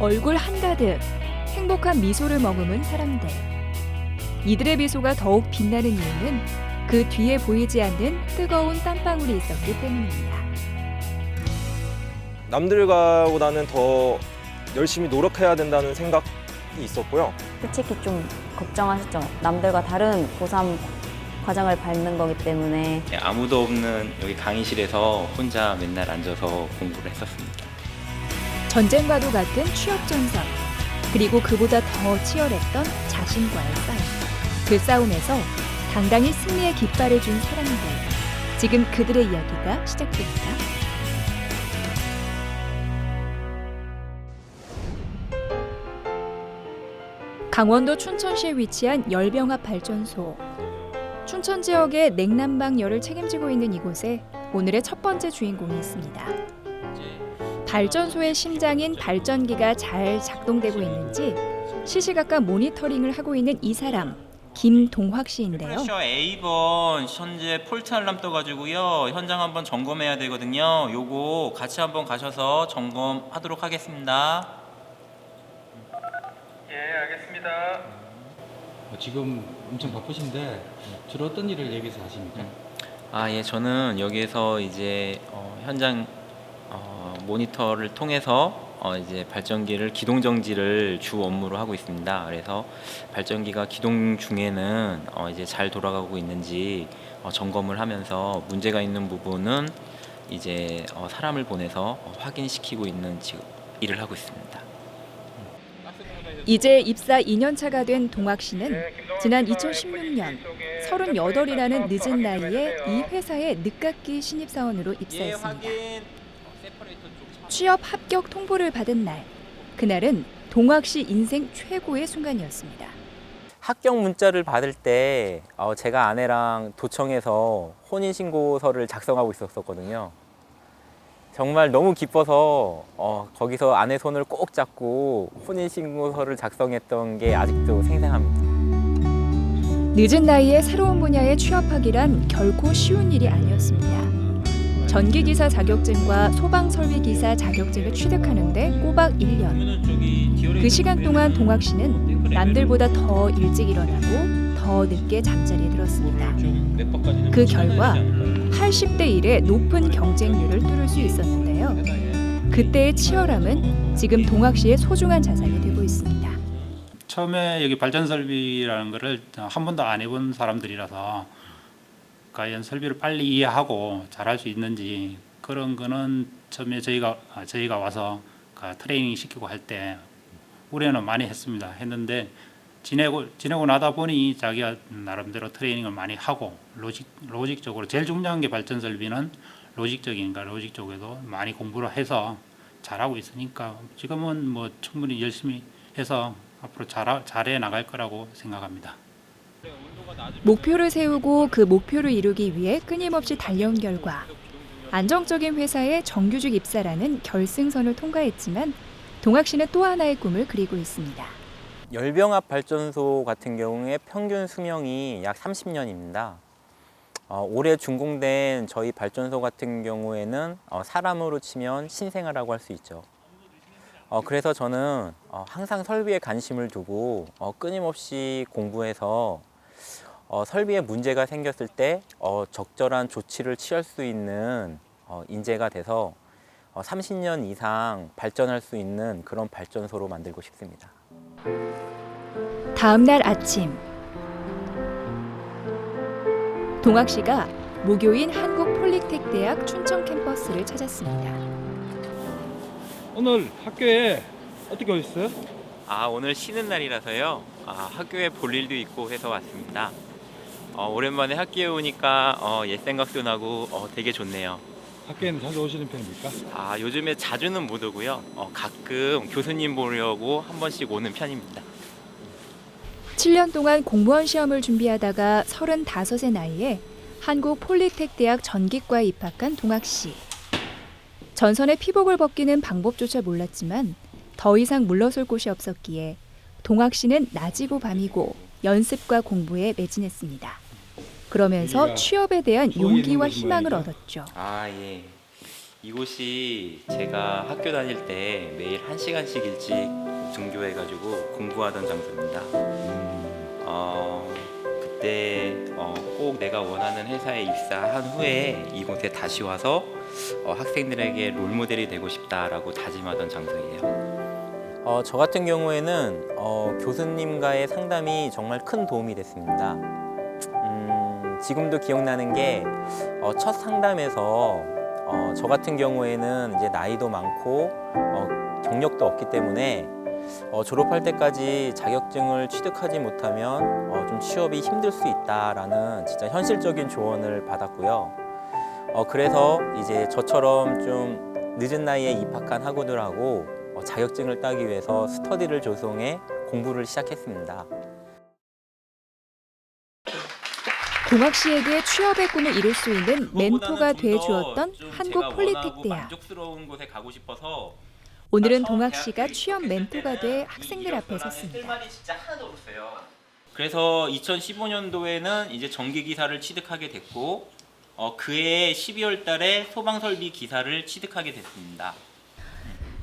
얼굴 한가득 행복한 미소를 머금은 사람들. 이들의 미소가 더욱 빛나는 이유는 그 뒤에 보이지 않는 뜨거운 땀방울이 있었기 때문입니다. 남들과보다는 더 열심히 노력해야 된다는 생각이 있었고요. 솔직히 좀 걱정하셨죠. 남들과 다른 고3 과정을 밟는 거기 때문에. 아무도 없는 여기 강의실에서 혼자 맨날 앉아서 공부를 했었습니다. 전쟁과도 같은 취업 전선, 그리고 그보다 더 치열했던 자신과의 싸움. 그 싸움에서 당당히 승리의 깃발을 준 사람들. 지금 그들의 이야기가 시작됩니다. 강원도 춘천시에 위치한 열병합 발전소. 춘천 지역의 냉난방열을 책임지고 있는 이곳에 오늘의 첫 번째 주인공이 있습니다. 발전소의 심장인 발전기가 잘 작동되고 있는지 시시각각 모니터링을 하고 있는 이 사람, 김동학 씨인데요. A번 현재 폴트 알람 떠가지고요. 현장 한번 점검해야 되거든요. 요거 같이 한번 가셔서 점검하도록 하겠습니다. 예, 알겠습니다. 지금 엄청 바쁘신데 주로 어떤 일을 여기서 하십니까? 예, 저는 여기에서 이제 현장 모니터를 통해서 이제 발전기를 기동 정지를 주 업무로 하고 있습니다. 그래서 발전기가 기동 중에는 이제 잘 돌아가고 있는지 점검을 하면서 문제가 있는 부분은 이제 사람을 보내서 확인시키고 있는 일을 하고 있습니다. 이제 입사 2년차가 된 동학 씨는 지난 2016년 38이라는 늦은 나이에 이 회사의 늦깎이 신입사원으로 입사했습니다. 취업 합격 통보를 받은 날, 그날은 동학 씨 인생 최고의 순간이었습니다. 합격 문자를 받을 때 제가 아내랑 도청에서 혼인신고서를 작성하고 있었거든요. 정말 너무 기뻐서 거기서 아내 손을 꼭 잡고 혼인신고서를 작성했던 게 아직도 생생합니다. 늦은 나이에 새로운 분야에 취업하기란 결코 쉬운 일이 아니었습니다. 전기기사 자격증과 소방설비기사 자격증을 취득하는데 꼬박 1년. 그 시간 동안 동학 씨는 남들보다 더 일찍 일어나고 더 늦게 잠자리에 들었습니다. 그 결과 80대 1의 높은 경쟁률을 뚫을 수 있었는데요. 그때의 치열함은 지금 동학 씨의 소중한 자산이 되고 있습니다. 처음에 여기 발전설비라는 거를 한 번도 안 해본 사람들이라서 과연 설비를 빨리 이해하고 잘할 수 있는지 그런 거는 처음에 저희가 와서 트레이닝 시키고 할 때 우려는 많이 했는데 지내고 나다 보니 자기가 나름대로 트레이닝을 많이 하고 로직적으로 제일 중요한 게 발전 설비는 로직 쪽에도 많이 공부를 해서 잘하고 있으니까 지금은 뭐 충분히 열심히 해서 앞으로 잘해 나갈 거라고 생각합니다. 목표를 세우고 그 목표를 이루기 위해 끊임없이 달려온 결과 안정적인 회사에 정규직 입사라는 결승선을 통과했지만 동학 씨는 또 하나의 꿈을 그리고 있습니다. 열병합 발전소 같은 경우에 평균 수명이 약 30년입니다. 올해 준공된 저희 발전소 같은 경우에는 사람으로 치면 신생아라고 할 수 있죠. 그래서 저는 항상 설비에 관심을 두고 끊임없이 공부해서 설비에 문제가 생겼을 때 적절한 조치를 취할 수 있는 인재가 돼서 30년 이상 발전할 수 있는 그런 발전소로 만들고 싶습니다. 다음 날 아침, 동학 씨가 모교인 한국폴리텍대학 춘천 캠퍼스를 찾았습니다. 오늘 학교에 어떻게 오셨어요? 오늘 쉬는 날이라서요. 학교에 볼 일도 있고 해서 왔습니다. 오랜만에 학교에 오니까 옛 생각도 나고 되게 좋네요. 학교에는 자주 오시는 편입니까? 요즘에 자주는 못 오고요. 가끔 교수님 보려고 한 번씩 오는 편입니다. 7년 동안 공무원 시험을 준비하다가 35의 나이에 한국폴리텍대학 전기과에 입학한 동학 씨. 전선에 피복을 벗기는 방법조차 몰랐지만 더 이상 물러설 곳이 없었기에 동학 씨는 낮이고 밤이고 연습과 공부에 매진했습니다. 그러면서 취업에 대한 용기와 희망을 얻었죠. 예. 이곳이 제가 학교 다닐 때 매일 1시간씩 일찍 등교해가지고 공부하던 장소입니다. 그때 꼭 내가 원하는 회사에 입사한 후에 이곳에 다시 와서 학생들에게 롤모델이 되고 싶다라고 다짐하던 장소예요. 저 같은 경우에는 교수님과의 상담이 정말 큰 도움이 됐습니다. 지금도 기억나는 게 첫 상담에서 저 같은 경우에는 이제 나이도 많고 경력도 없기 때문에 졸업할 때까지 자격증을 취득하지 못하면 좀 취업이 힘들 수 있다라는 진짜 현실적인 조언을 받았고요. 그래서 이제 저처럼 좀 늦은 나이에 입학한 학우들하고 자격증을 따기 위해서 스터디를 조성해 공부를 시작했습니다. 동학 씨에게 취업의 꿈을 이룰 수 있는 멘토가 돼주었던 한국 폴리텍 대학. 만족스러운 곳에 가고 싶어서 오늘은 동학 씨가 취업 멘토가 돼 학생들 앞에 섰습니다. 진짜 하나도 없어요. 그래서 2015년도에는 이제 전기 기사를 취득하게 됐고 그해 12월 달에 소방 설비 기사를 취득하게 됐습니다.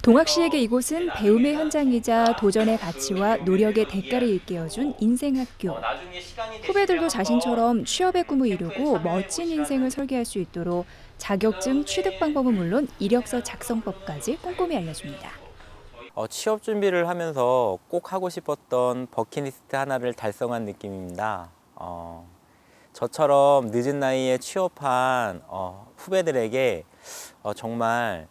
동학 씨에게 이곳은 배움의 현장이자 도전의 가치와 노력의 대가를 일깨워준 인생학교. 후배들도 자신처럼 취업의 꿈을 이루고 멋진 인생을 설계할 수 있도록 자격증 취득 방법은 물론 이력서 작성법까지 꼼꼼히 알려줍니다. 취업 준비를 하면서 꼭 하고 싶었던 버킷리스트 하나를 달성한 느낌입니다. 저처럼 늦은 나이에 취업한 후배들에게 정말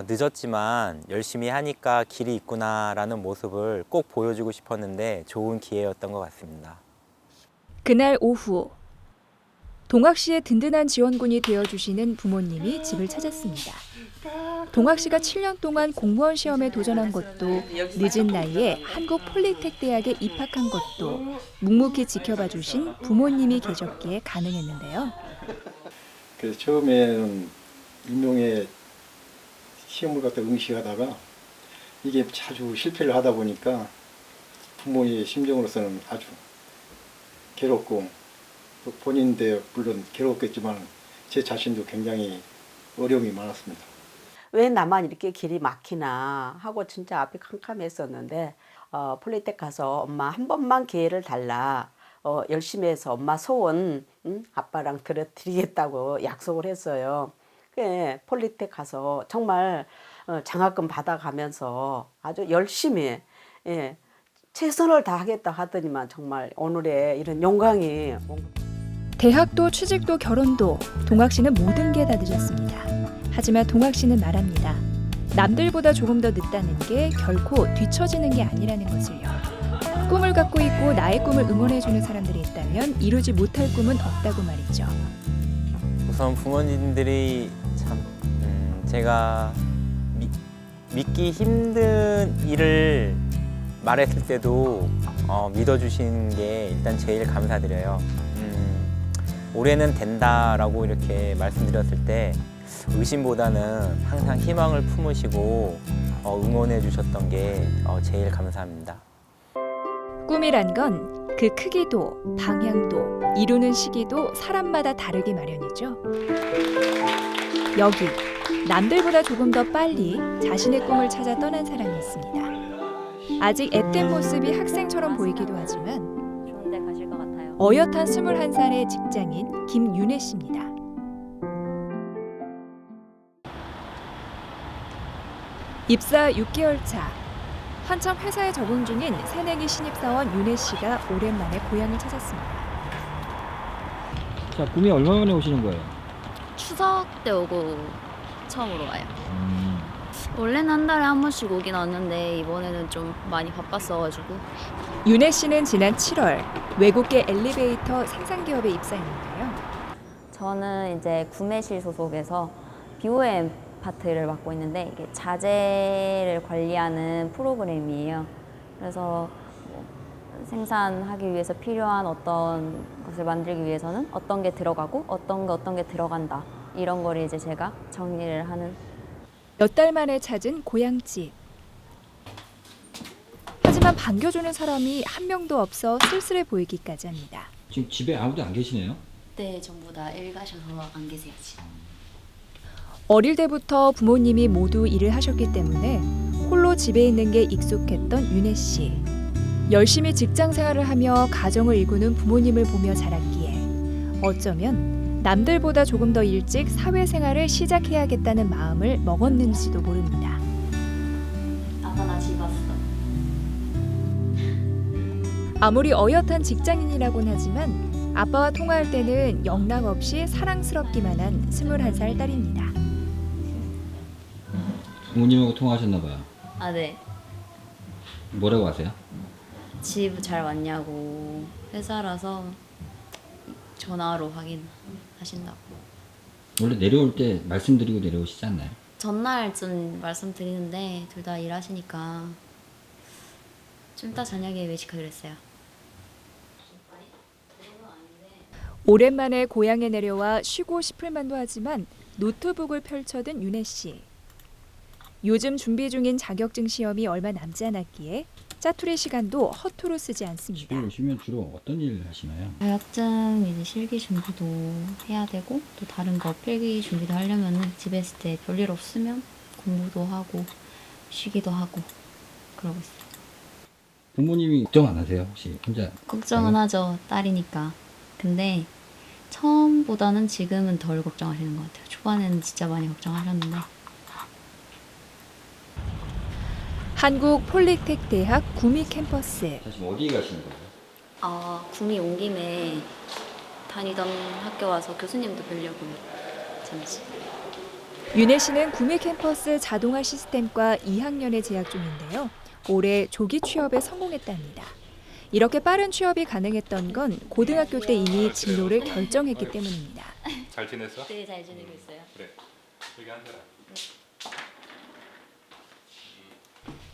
늦었지만 열심히 하니까 길이 있구나라는 모습을 꼭 보여주고 싶었는데 좋은 기회였던 것 같습니다. 그날 오후 동학 씨의 든든한 지원군이 되어주시는 부모님이 집을 찾았습니다. 동학 씨가 7년 동안 공무원 시험에 도전한 것도 늦은 나이에 한국 폴리텍 대학에 입학한 것도 묵묵히 지켜봐 주신 부모님이 계셨기에 가능했는데요. 그래서 처음에는 임용에 시험을 갖다 응시하다가 이게 자주 실패를 하다 보니까 부모의 심정으로서는 아주 괴롭고 또 본인도 물론 괴롭겠지만 제 자신도 굉장히 어려움이 많았습니다. 왜 나만 이렇게 길이 막히나 하고 진짜 앞이 캄캄했었는데 폴리텍 가서 엄마 한 번만 기회를 달라. 열심히 해서 엄마 소원 아빠랑 들어드리겠다고 약속을 했어요. 폴리텍 가서 정말 장학금 받아가면서 아주 열심히 최선을 다하겠다 하더니만 정말 오늘의 이런 영광이. 대학도 취직도 결혼도 동학 씨는 모든 게 다 늦었습니다. 하지만 동학 씨는 말합니다. 남들보다 조금 더 늦다는 게 결코 뒤처지는 게 아니라는 것을요. 꿈을 갖고 있고 나의 꿈을 응원해주는 사람들이 있다면 이루지 못할 꿈은 없다고 말이죠. 우선 부모님들이 참 제가 믿기 힘든 일을 말했을 때도 믿어주신 게 일단 제일 감사드려요. 올해는 된다라고 이렇게 말씀드렸을 때 의심보다는 항상 희망을 품으시고 응원해 주셨던 게 제일 감사합니다. 꿈이란 건 그 크기도 방향도 이루는 시기도 사람마다 다르기 마련이죠. 여기 남들보다 조금 더 빨리 자신의 꿈을 찾아 떠난 사람이 있습니다. 아직 앳된 모습이 학생처럼 보이기도 하지만 좋은 데 가실 것 같아요. 어엿한 21살의 직장인 김윤혜 씨입니다. 입사 6개월 차. 한참 회사에 적응 중인 새내기 신입사원 윤혜 씨가 오랜만에 고향을 찾았습니다. 자, 구미 얼마 만에 오시는 거예요? 추석 때 오고 처음으로 와요. 원래는 한 달에 한 번씩 오긴 왔는데 이번에는 좀 많이 바빴어가지고. 윤혜 씨는 지난 7월 외국계 엘리베이터 생산 기업에 입사했는데요. 저는 이제 구매실 소속에서 BOM 파트를 맡고 있는데 이게 자재를 관리하는 프로그램이에요. 그래서 생산하기 위해서 필요한 어떤 것을 만들기 위해서는 어떤 게 들어가고 어떤 게 들어간다. 이런 거를 이제 제가 정리를 하는. 몇 달 만에 찾은 고향집. 하지만 반겨주는 사람이 한 명도 없어 쓸쓸해 보이기까지 합니다. 지금 집에 아무도 안 계시네요? 네, 전부 다 일 가셔서 안 계세요 지금. 어릴 때부터 부모님이 모두 일을 하셨기 때문에 홀로 집에 있는 게 익숙했던 윤혜 씨. 열심히 직장 생활을 하며 가정을 일구는 부모님을 보며 자랐기에 어쩌면 남들보다 조금 더 일찍 사회생활을 시작해야겠다는 마음을 먹었는지도 모릅니다. 아빠 나 집 왔어. 아무리 어엿한 직장인이라고는 하지만 아빠와 통화할 때는 영락 없이 사랑스럽기만 한 21살 딸입니다. 부모님하고 통화하셨나 봐요. 아 네. 뭐라고 하세요? 집 잘 왔냐고 회사라서 전화로 확인하신다고. 원래 내려올 때 말씀드리고 내려오시지 않나요? 전날쯤 말씀드리는데 둘 다 일하시니까 좀 이따 저녁에 외식하기로 했어요. 오랜만에 고향에 내려와 쉬고 싶을 만도 하지만 노트북을 펼쳐든 윤혜 씨. 요즘 준비 중인 자격증 시험이 얼마 남지 않았기에 짜투리 시간도 허투루 쓰지 않습니다. 집에 오시면 주로 어떤 일 하시나요? 자격증 이제 실기 준비도 해야 되고 또 다른 거 필기 준비도 하려면은 집에 있을 때 별일 없으면 공부도 하고 쉬기도 하고 그러고 있어요. 부모님이 걱정 안 하세요? 혹시 혼자? 걱정은 하죠, 딸이니까. 근데 처음보다는 지금은 덜 걱정하시는 것 같아요. 초반에는 진짜 많이 걱정하셨는데. 한국 폴리텍 대학 구미 캠퍼스. 지금 어디에 가시는 거예요? 구미 온 김에 다니던 학교 와서 교수님도 뵈려고 잠시. 윤혜 씨는 구미 캠퍼스 자동화 시스템과 2학년에 재학 중인데요. 올해 조기 취업에 성공했답니다. 이렇게 빠른 취업이 가능했던 건 고등학교 때 이미 진로를 결정했기 때문입니다. 잘 지냈어? 네, 잘 지내고 있어요. 그래. 여기 앉아라.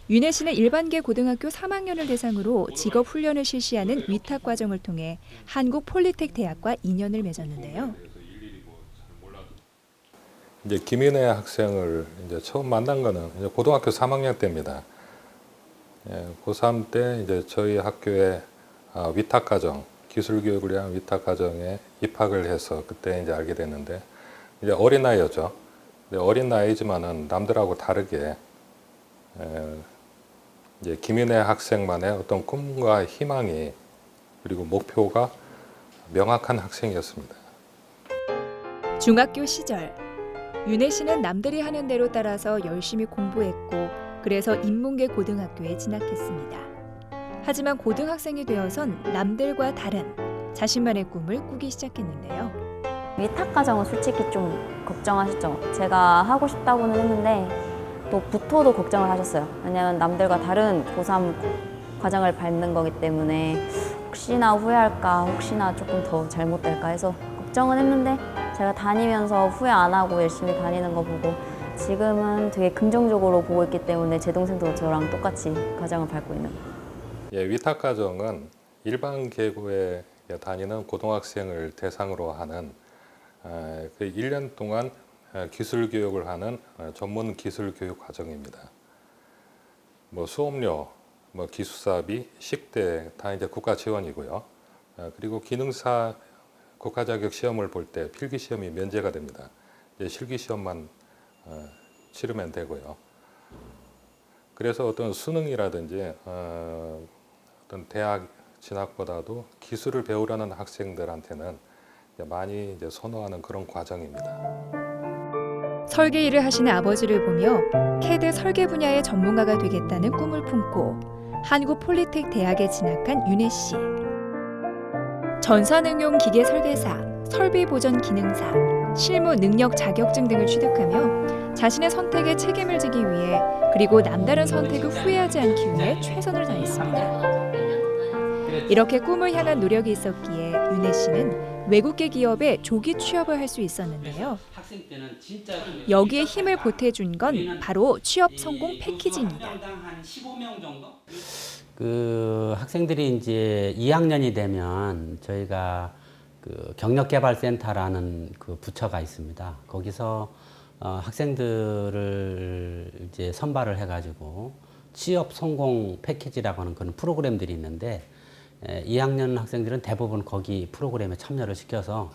윤혜 씨는 일반계 고등학교 3학년을 대상으로 직업 훈련을 실시하는 위탁 과정을 통해 한국 폴리텍 대학과 인연을 맺었는데요. 이제 김인혜 학생을 이제 처음 만난 거는 이제 고등학교 3학년 때입니다. 고3 때 이제 저희 학교에 위탁 과정, 기술 교육을 위한 위탁 과정에 입학을 해서 그때 이제 알게 됐는데 이제 어린 나이였죠. 근데 어린 나이지만은 남들하고 다르게 이제 김인혜 학생만의 어떤 꿈과 희망이 그리고 목표가 명확한 학생이었습니다. 중학교 시절 윤혜 씨는 남들이 하는 대로 따라서 열심히 공부했고 그래서 인문계 고등학교에 진학했습니다. 하지만 고등학생이 되어선 남들과 다른 자신만의 꿈을 꾸기 시작했는데요. 위탁 과정은 솔직히 좀 걱정하셨죠. 제가 하고 싶다고는 했는데 또 부토도 걱정을 하셨어요. 왜냐하면 남들과 다른 고3 과정을 밟는 거기 때문에 혹시나 후회할까, 혹시나 조금 더 잘못될까 해서 걱정은 했는데 제가 다니면서 후회 안 하고 열심히 다니는 거 보고 지금은 되게 긍정적으로 보고 있기 때문에 제 동생도 저랑 똑같이 과정을 밟고 있는 거예요. 위탁 과정은 일반 계고에 다니는 고등학생을 대상으로 하는 그 1년 동안 기술 교육을 하는 전문 기술 교육 과정입니다. 뭐 수업료, 뭐 기숙사비, 식대 다 이제 국가 지원이고요. 그리고 기능사 국가 자격 시험을 볼 때 필기 시험이 면제가 됩니다. 이제 실기 시험만 치르면 되고요. 그래서 어떤 수능이라든지 어떤 대학 진학보다도 기술을 배우려는 학생들한테는 많이 이제 선호하는 그런 과정입니다. 설계 일을 하시는 아버지를 보며 CAD 설계 분야의 전문가가 되겠다는 꿈을 품고 한국 폴리텍 대학에 진학한 윤혜 씨. 전산응용 기계 설계사, 설비 보전 기능사, 실무 능력 자격증 등을 취득하며 자신의 선택에 책임을 지기 위해 그리고 남다른 선택을 후회하지 않기 위해 최선을 다했습니다. 이렇게 꿈을 향한 노력이 있었기에 윤혜 씨는 외국계 기업에 조기 취업을 할 수 있었는데요. 여기에 힘을 보태준 건 바로 취업 성공 패키지입니다. 그 학생들이 이제 2학년이 되면 저희가 그 경력개발센터라는 그 부처가 있습니다. 거기서 학생들을 이제 선발을 해가지고 취업 성공 패키지라고 하는 그런 프로그램들이 있는데 2학년 학생들은 대부분 거기 프로그램에 참여를 시켜서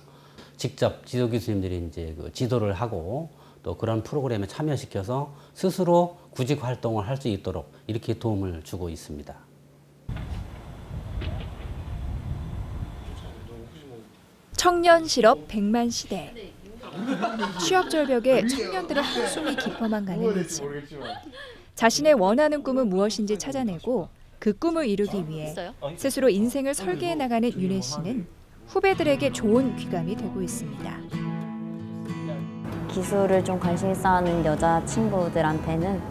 직접 지도 교수님들이 이제 그 지도를 하고 또 그런 프로그램에 참여시켜서 스스로 구직 활동을 할 수 있도록 이렇게 도움을 주고 있습니다. 청년 실업 100만 시대. 취업 절벽에 청년들의 한숨이 깊어만 가는 이지. 자신의 원하는 꿈은 무엇인지 찾아내고 그 꿈을 이루기 위해 스스로 인생을 설계해 나가는 윤혜 씨는 후배들에게 좋은 귀감이 되고 있습니다. 기술을 좀 관심 있어 하는 여자친구들한테는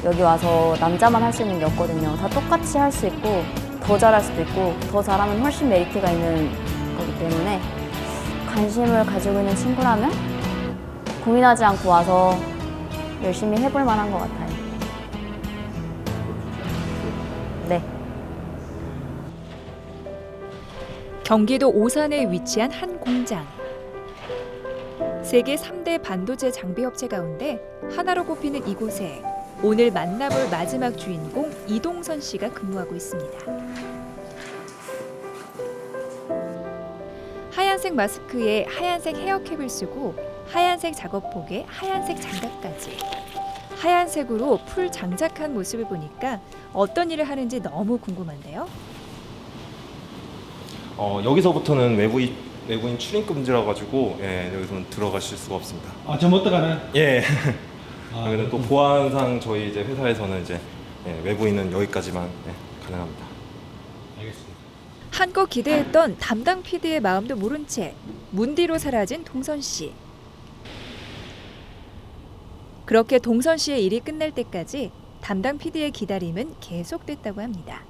여기 와서 남자만 할 수 있는 게 없거든요. 다 똑같이 할 수 있고 더 잘할 수도 있고 더 잘하면 훨씬 메리트가 있는 거기 때문에 관심을 가지고 있는 친구라면 고민하지 않고 와서 열심히 해볼 만한 것 같아요. 네. 경기도 오산에 위치한 한 공장. 세계 3대 반도체 장비 업체 가운데 하나로 꼽히는 이곳에 오늘 만나볼 마지막 주인공 이동선 씨가 근무하고 있습니다. 하얀색 마스크에 하얀색 헤어캡을 쓰고 하얀색 작업복에 하얀색 장갑까지. 하얀색으로 풀 장착한 모습을 보니까 어떤 일을 하는지 너무 궁금한데요. 여기서부터는 외부인 출입 금지라 가지고 여기서는 들어가실 수가 없습니다. 아, 저 못 들어가네. 예. 여기는 또 보안상 저희 이제 회사에서는 이제 외부인은 여기까지만 가능합니다. 알겠습니다. 한껏 기대했던 담당 PD의 마음도 모른 채 문 뒤로 사라진 동선 씨. 그렇게 동선 씨의 일이 끝날 때까지 담당 PD의 기다림은 계속됐다고 합니다.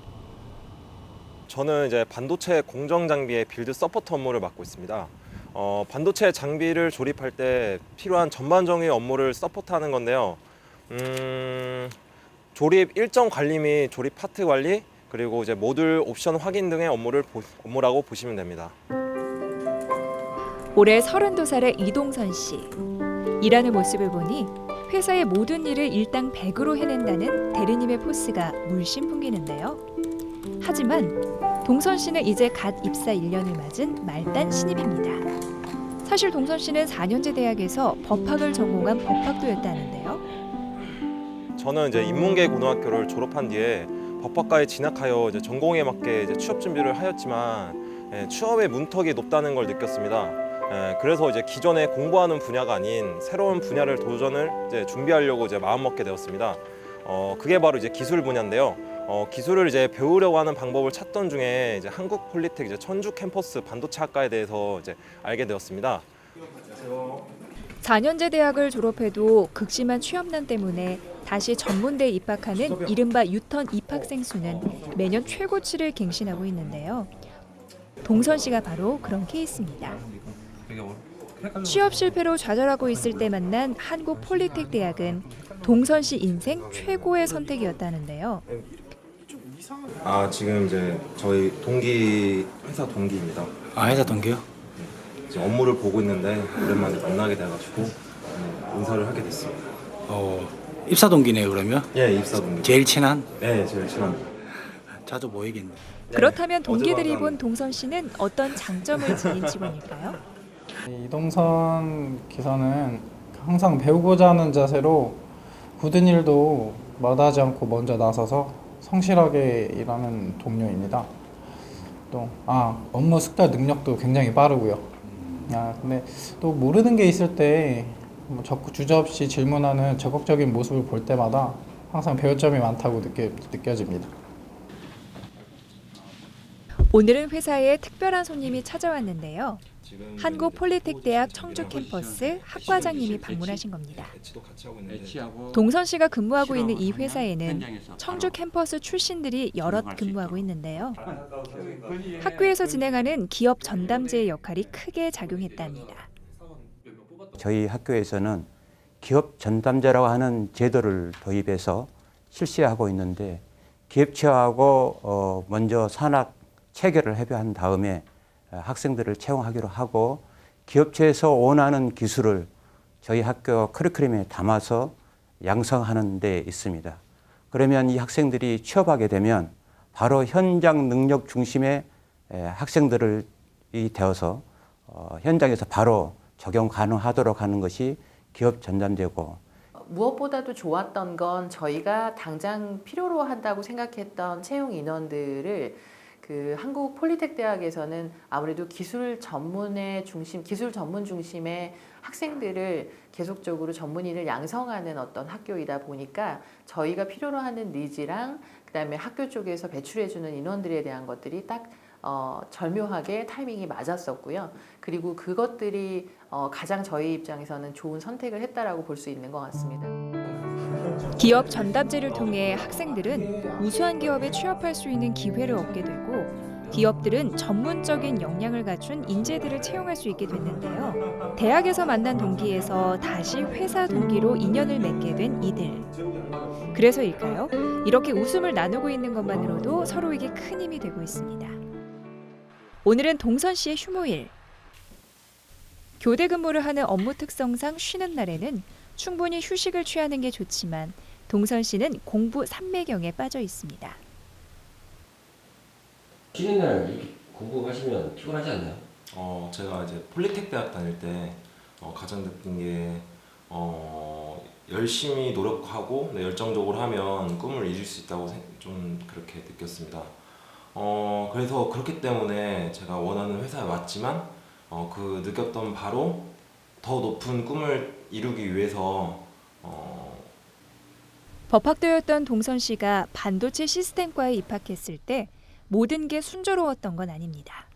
저는 이제 반도체 공정 장비의 빌드 서포트 업무를 맡고 있습니다. 반도체 장비를 조립할 때 필요한 전반적인 업무를 서포트하는 건데요. 조립 일정 관리 및 조립 파트 관리, 그리고 이제 모듈 옵션 확인 등의 업무라고 보시면 됩니다. 올해 32살의 이동선 씨. 일하는 모습을 보니 회사의 모든 일을 일당 100으로 해낸다는 대리님의 포스가 물씬 풍기는데요. 하지만 동선 씨는 이제 갓 입사 1년을 맞은 말단 신입입니다. 사실 동선 씨는 4년제 대학에서 법학을 전공한 법학도였다는데요. 저는 이제 인문계 고등학교를 졸업한 뒤에 법학과에 진학하여 이제 전공에 맞게 이제 취업 준비를 하였지만 취업의 문턱이 높다는 걸 느꼈습니다. 그래서 이제 기존에 공부하는 분야가 아닌 새로운 분야를 도전을 이제 준비하려고 이제 마음먹게 되었습니다. 그게 바로 이제 기술 분야인데요. 기술을 이제 배우려고 하는 방법을 찾던 중에 이제 한국 폴리텍 이제 천주 캠퍼스 반도체학과에 대해서 이제 알게 되었습니다. 4년제 대학을 졸업해도 극심한 취업난 때문에 다시 전문대에 입학하는 이른바 유턴 입학생 수는 매년 최고치를 갱신하고 있는데요. 동선 씨가 바로 그런 케이스입니다. 취업 실패로 좌절하고 있을 때 만난 한국 폴리텍 대학은 동선 씨 인생 최고의 선택이었다는데요. 지금 이제 저희 회사 동기입니다. 아, 회사 동기요? 지금 업무를 보고 있는데 오랜만에 만나게 돼가지고 인사를 하게 됐습니다. 입사 동기네요, 그러면? 예, 입사 동기. 제일 친한? 네, 제일 친합니다. 자주 모이겠네. 그렇다면 동기들이 본 동선 씨는 어떤 장점을 지닌 직원일까요? 이동선 기사는 항상 배우고자 하는 자세로 굳은 일도 마다하지 않고 먼저 나서서 성실하게 일하는 동료입니다. 또 업무 숙달 능력도 굉장히 빠르고요. 근데 또 모르는 게 있을 때 주저없이 질문하는 적극적인 모습을 볼 때마다 항상 배울 점이 많다고 느껴집니다. 오늘은 회사에 특별한 손님이 찾아왔는데요. 한국 폴리텍 대학 청주 캠퍼스 학과장님이 방문하신 겁니다. 동선 씨가 근무하고 있는 이 회사에는 청주 캠퍼스 출신들이 여럿 근무하고 있는데요. 학교에서 진행하는 기업 전담제의 역할이 크게 작용했답니다. 저희 학교에서는 기업 전담제라고 하는 제도를 도입해서 실시하고 있는데 기업체하고 먼저 산학 체결을 협의한 다음에 학생들을 채용하기로 하고 기업체에서 원하는 기술을 저희 학교 커리큘럼에 담아서 양성하는 데 있습니다. 그러면 이 학생들이 취업하게 되면 바로 현장 능력 중심의 학생들이 되어서 현장에서 바로 적용 가능하도록 하는 것이 기업 전담되고 무엇보다도 좋았던 건 저희가 당장 필요로 한다고 생각했던 채용 인원들을 그 한국 폴리텍 대학에서는 아무래도 기술 전문 중심의 학생들을 계속적으로 전문인을 양성하는 어떤 학교이다 보니까 저희가 필요로 하는 니즈랑 그다음에 학교 쪽에서 배출해주는 인원들에 대한 것들이 딱 절묘하게 타이밍이 맞았었고요. 그리고 그것들이 가장 저희 입장에서는 좋은 선택을 했다라고 볼 수 있는 것 같습니다. 기업 전담제를 통해 학생들은 우수한 기업에 취업할 수 있는 기회를 얻게 되고 기업들은 전문적인 역량을 갖춘 인재들을 채용할 수 있게 됐는데요. 대학에서 만난 동기에서 다시 회사 동기로 인연을 맺게 된 이들. 그래서일까요? 이렇게 웃음을 나누고 있는 것만으로도 서로에게 큰 힘이 되고 있습니다. 오늘은 동선 씨의 휴무일. 교대 근무를 하는 업무 특성상 쉬는 날에는 충분히 휴식을 취하는 게 좋지만 동선 씨는 공부 삼매경에 빠져 있습니다. 쉬는 날 이렇게 공부하시면 피곤하지 않나요? 제가 이제 폴리텍 대학 다닐 때 가장 느낀 게 열심히 노력하고 열정적으로 하면 꿈을 이룰 수 있다고 좀 그렇게 느꼈습니다. 그래서 그렇기 때문에 제가 원하는 회사에 왔지만 그 느꼈던 바로 더 높은 꿈을 이루기 위해서 법학도였던 동선 씨가 반도체 시스템과에 입학했을 때 모든 게 순조로웠던 건 아닙니다.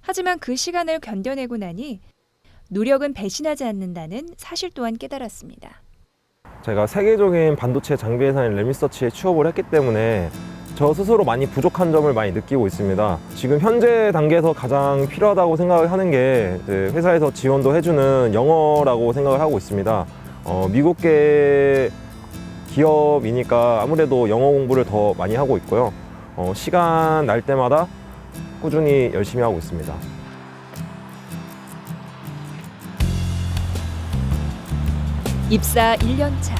하지만 그 시간을 견뎌내고 나니 노력은 배신하지 않는다는 사실 또한 깨달았습니다. 제가 세계적인 반도체 장비 회사인 레미서치에 취업을 했기 때문에 저 스스로 많이 부족한 점을 많이 느끼고 있습니다. 지금 현재 단계에서 가장 필요하다고 생각을 하는 게 회사에서 지원도 해주는 영어라고 생각을 하고 있습니다. 미국계 기업이니까 아무래도 영어 공부를 더 많이 하고 있고요. 시간 날 때마다 꾸준히 열심히 하고 있습니다. 입사 1년 차.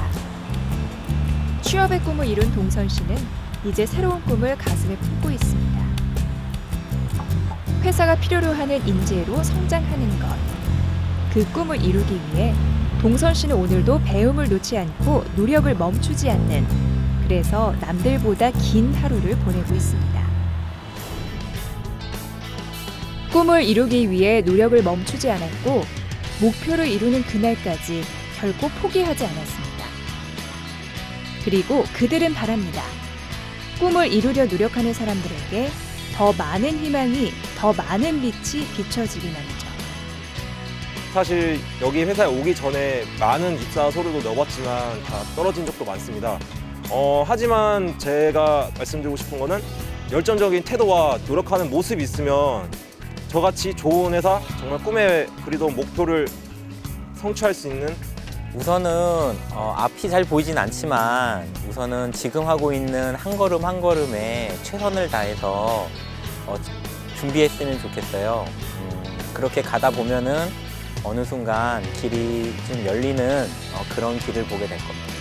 취업의 꿈을 이룬 동선 씨는 이제 새로운 꿈을 가슴에 품고 있습니다. 회사가 필요로 하는 인재로 성장하는 것. 그 꿈을 이루기 위해 동선 씨는 오늘도 배움을 놓지 않고 노력을 멈추지 않는, 그래서 남들보다 긴 하루를 보내고 있습니다. 꿈을 이루기 위해 노력을 멈추지 않았고 목표를 이루는 그날까지 결코 포기하지 않았습니다. 그리고 그들은 바랍니다. 꿈을 이루려 노력하는 사람들에게 더 많은 희망이, 더 많은 빛이 비춰지기만이죠. 사실 여기 회사에 오기 전에 많은 입사 서류도 넣어봤지만 다 떨어진 적도 많습니다. 하지만 제가 말씀드리고 싶은 거는 열정적인 태도와 노력하는 모습이 있으면 저같이 좋은 회사, 정말 꿈에 그리던 목표를 성취할 수 있는, 우선은 앞이 잘 보이진 않지만 우선은 지금 하고 있는 한 걸음 한 걸음에 최선을 다해서 준비했으면 좋겠어요. 그렇게 가다 보면은 어느 순간 길이 좀 열리는 그런 길을 보게 될 겁니다.